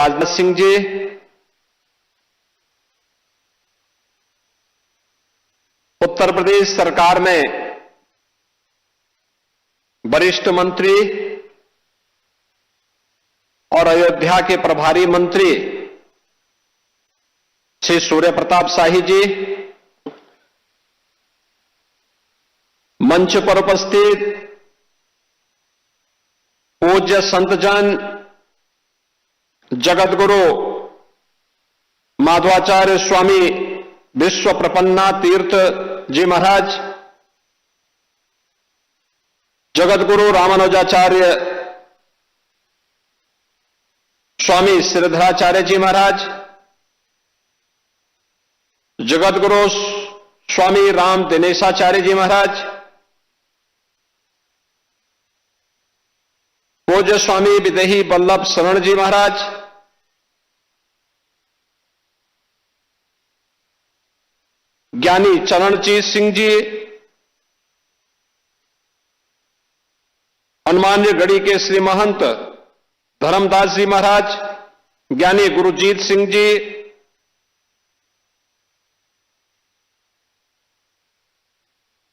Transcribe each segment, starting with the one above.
राजनाथ सिंह जी, उत्तर प्रदेश सरकार में वरिष्ठ मंत्री और अयोध्या के प्रभारी मंत्री श्री सूर्य प्रताप शाही जी, मंच पर उपस्थित पूज्य संतजन जगतगुरु माधवाचार्य स्वामी विश्व प्रपन्ना तीर्थ जी महाराज, जगतगुरु रामानुजाचार्य स्वामी श्रीधराचार्य जी महाराज, जगतगुरु स्वामी राम दिनेशाचार्य जी महाराज, पूज्य स्वामी विदेही वल्लभ शरण जी महाराज, ज्ञानी चरणजीत सिंह जी, हनुमानगढ़ी के श्री महंत धर्मदास जी महाराज, ज्ञानी गुरुजीत सिंह जी,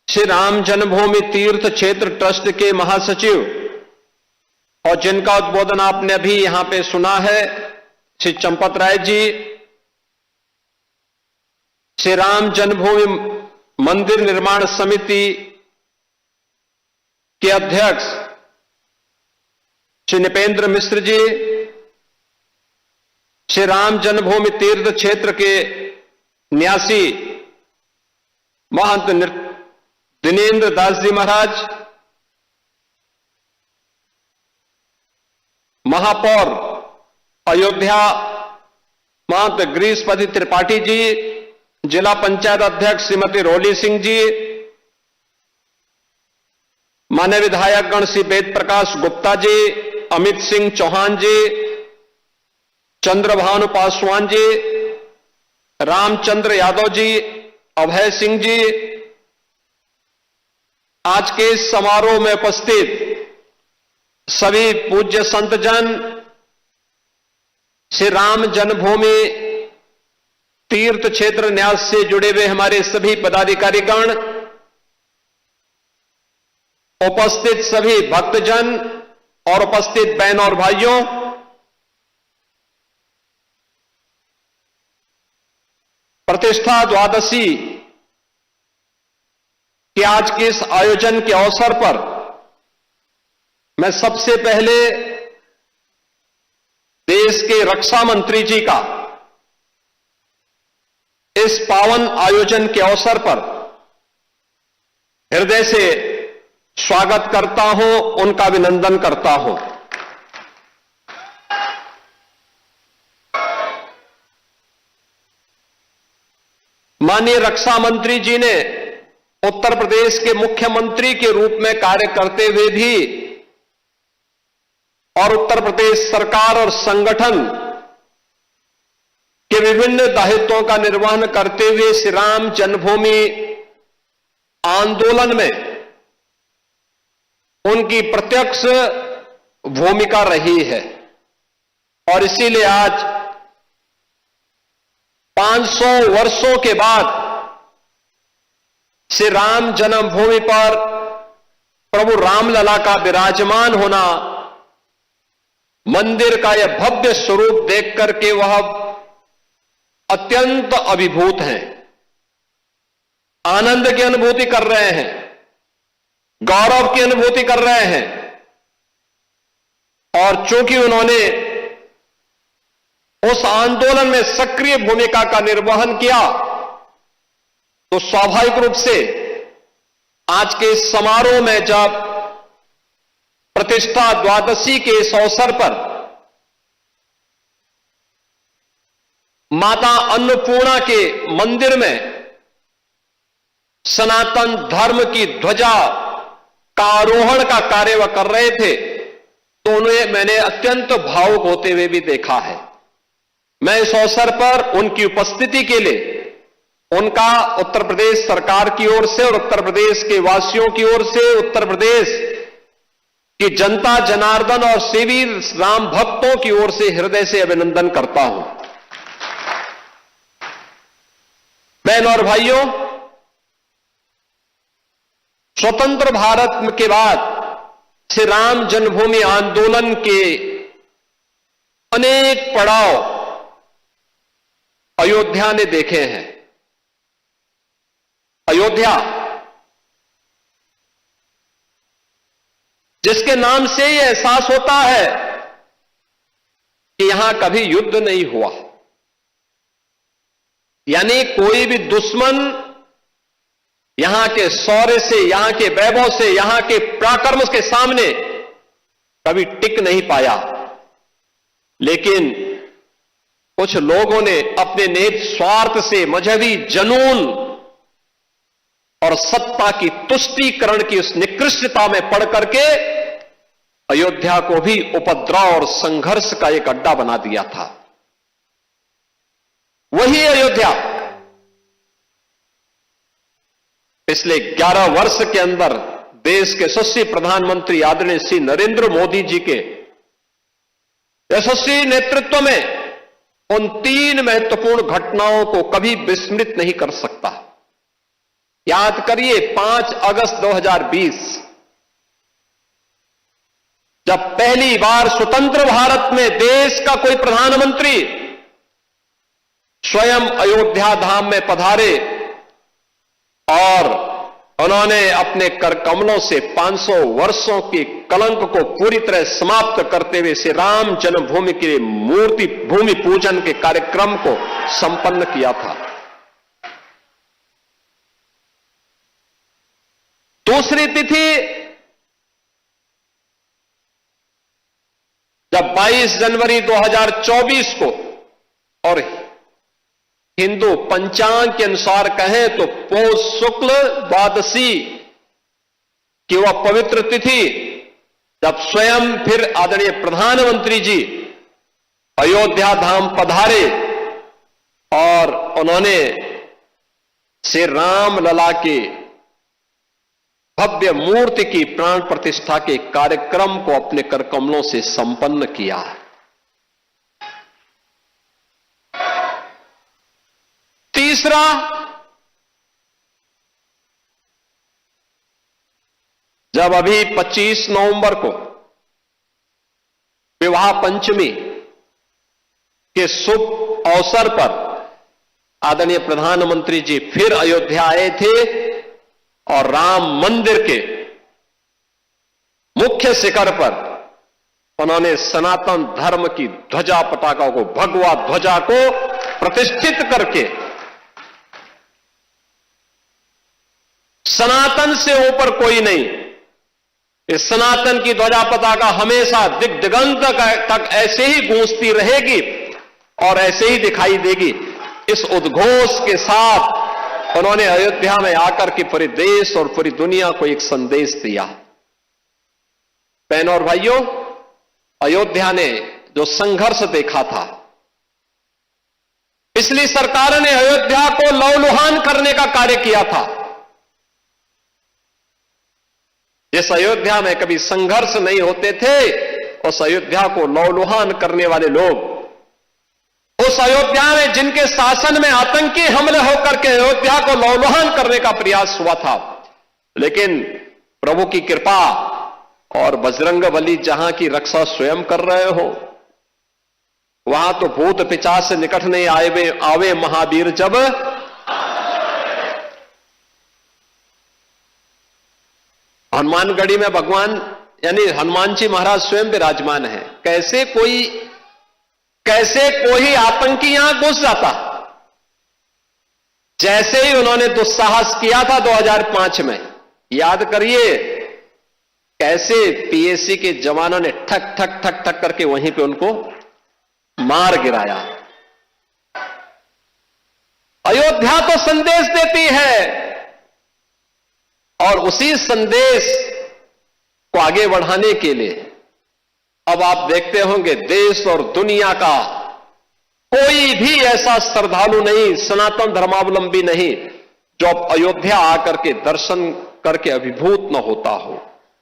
श्री राम जन्मभूमि तीर्थ क्षेत्र ट्रस्ट के महासचिव और जिनका उद्बोधन आपने अभी यहां पे सुना है, श्री चंपत राय जी, श्री राम जन्मभूमि मंदिर निर्माण समिति के अध्यक्ष श्री नृपेंद्र मिश्र जी, श्री राम जन्मभूमि तीर्थ क्षेत्र के न्यासी महंत दिनेन्द्र दास जी महाराज, महापौर अयोध्या महंत गिरीशपति त्रिपाठी जी, जिला पंचायत अध्यक्ष श्रीमती रोली सिंह जी, मान्य विधायक गण श्री वेद प्रकाश गुप्ता जी, अमित सिंह चौहान जी, चंद्रभानु पासवान जी, रामचंद्र यादव जी, अभय सिंह जी, आज के इस समारोह में उपस्थित सभी पूज्य संतजन, श्री राम जन्मभूमि तीर्थ क्षेत्र न्यास से जुड़े हुए हमारे सभी पदाधिकारीगण, उपस्थित सभी भक्तजन और उपस्थित बहन और भाइयों, प्रतिष्ठा द्वादशी के आज के इस आयोजन के अवसर पर मैं सबसे पहले देश के रक्षा मंत्री जी का इस पावन आयोजन के अवसर पर हृदय से स्वागत करता हूं, उनका अभिनंदन करता हूं। माननीय रक्षा मंत्री जी ने उत्तर प्रदेश के मुख्यमंत्री के रूप में कार्य करते हुए भी और उत्तर प्रदेश सरकार और संगठन के विभिन्न दायित्वों का निर्वहन करते हुए श्री राम जन्मभूमि आंदोलन में उनकी प्रत्यक्ष भूमिका रही है और इसीलिए आज 500 वर्षों के बाद श्री राम जन्मभूमि पर प्रभु रामलला का विराजमान होना, मंदिर का यह भव्य स्वरूप देख करके वह अत्यंत अभिभूत हैं, आनंद की अनुभूति कर रहे हैं, गौरव की अनुभूति कर रहे हैं। और चूंकि उन्होंने उस आंदोलन में सक्रिय भूमिका का निर्वहन किया, तो स्वाभाविक रूप से आज के इस समारोह में जब प्रतिष्ठा द्वादशी के इस अवसर पर माता अन्नपूर्णा के मंदिर में सनातन धर्म की ध्वजा का आरोहण का कार्य वह कर रहे थे, तो उन्हें मैंने अत्यंत भावुक होते हुए भी देखा है। मैं इस अवसर पर उनकी उपस्थिति के लिए उनका उत्तर प्रदेश सरकार की ओर से और उत्तर प्रदेश के वासियों की ओर से, उत्तर प्रदेश कि जनता जनार्दन और श्री राम भक्तों की ओर से हृदय से अभिनंदन करता हूं। बहनों और भाइयों, स्वतंत्र भारत के बाद श्री राम जन्मभूमि आंदोलन के अनेक पड़ाव अयोध्या ने देखे हैं। अयोध्या जिसके नाम से यह एहसास होता है कि यहां कभी युद्ध नहीं हुआ, यानी कोई भी दुश्मन यहां के शौर्य से, यहां के वैभव से, यहां के पराक्रम के सामने कभी टिक नहीं पाया। लेकिन कुछ लोगों ने अपने निहित स्वार्थ से, मजहबी जनून और सत्ता की तुष्टीकरण की उस निकृष्टता में पड़ करके अयोध्या को भी उपद्रव और संघर्ष का एक अड्डा बना दिया था। वही अयोध्या पिछले 11 वर्ष के अंदर देश के यशस्वी प्रधानमंत्री आदरणीय श्री नरेंद्र मोदी जी के यशस्वी नेतृत्व में उन 3 महत्वपूर्ण घटनाओं को कभी विस्मृत नहीं कर सकता। याद करिए, 5 अगस्त 2020 जब पहली बार स्वतंत्र भारत में देश का कोई प्रधानमंत्री स्वयं अयोध्या धाम में पधारे और उन्होंने अपने कर कमलों से 500 वर्षों के कलंक को पूरी तरह समाप्त करते हुए श्री राम जन्मभूमि के मूर्ति भूमि पूजन के कार्यक्रम को संपन्न किया था। दूसरी तिथि जब 22 जनवरी 2024 को, और हिंदू पंचांग के अनुसार कहें तो पौष शुक्ल द्वादशी की वह पवित्र तिथि, जब स्वयं फिर आदरणीय प्रधानमंत्री जी अयोध्या धाम पधारे और उन्होंने श्री राम लला के भव्य मूर्ति की प्राण प्रतिष्ठा के कार्यक्रम को अपने कर कमलों से संपन्न किया। तीसरा, जब अभी 25 नवंबर को विवाह पंचमी के शुभ अवसर पर आदरणीय प्रधानमंत्री जी फिर अयोध्या आए थे और राम मंदिर के मुख्य शिखर पर उन्होंने सनातन धर्म की ध्वजा पताका को, भगवा ध्वजा को प्रतिष्ठित करके सनातन से ऊपर कोई नहीं, इस सनातन की ध्वजा पताका हमेशा दिग्दिगंत तक ऐसे ही गूंजती रहेगी और ऐसे ही दिखाई देगी। इस उद्घोष के साथ उन्होंने अयोध्या में आकर के पूरे देश और पूरी दुनिया को एक संदेश दिया। बहनों और भाइयों, अयोध्या ने जो संघर्ष देखा था, पिछली सरकार ने अयोध्या को लहूलुहान करने का कार्य किया था। जिस अयोध्या में कभी संघर्ष नहीं होते थे, उस अयोध्या को लहूलुहान करने वाले लोग, उस अयोध्या में जिनके शासन में आतंकी हमले होकर के अयोध्या को लहूलुहान करने का प्रयास हुआ था, लेकिन प्रभु की कृपा और बजरंगबली जहां की रक्षा स्वयं कर रहे हो, वहां तो भूत पिशाच से निकट नहीं आवे महावीर जब हनुमानगढ़ी में भगवान यानी हनुमान जी महाराज स्वयं विराजमान है। कैसे कोई आतंकी यहां घुस जाता, जैसे ही उन्होंने दुस्साहस किया था 2005 में, याद करिए कैसे पीएसी के जवानों ने ठक ठक ठक ठक करके वहीं पे उनको मार गिराया। अयोध्या तो संदेश देती है और उसी संदेश को आगे बढ़ाने के लिए अब आप देखते होंगे देश और दुनिया का कोई भी ऐसा श्रद्धालु नहीं, सनातन धर्मावलंबी नहीं, जो अब अयोध्या आकर के दर्शन करके अभिभूत न होता हो।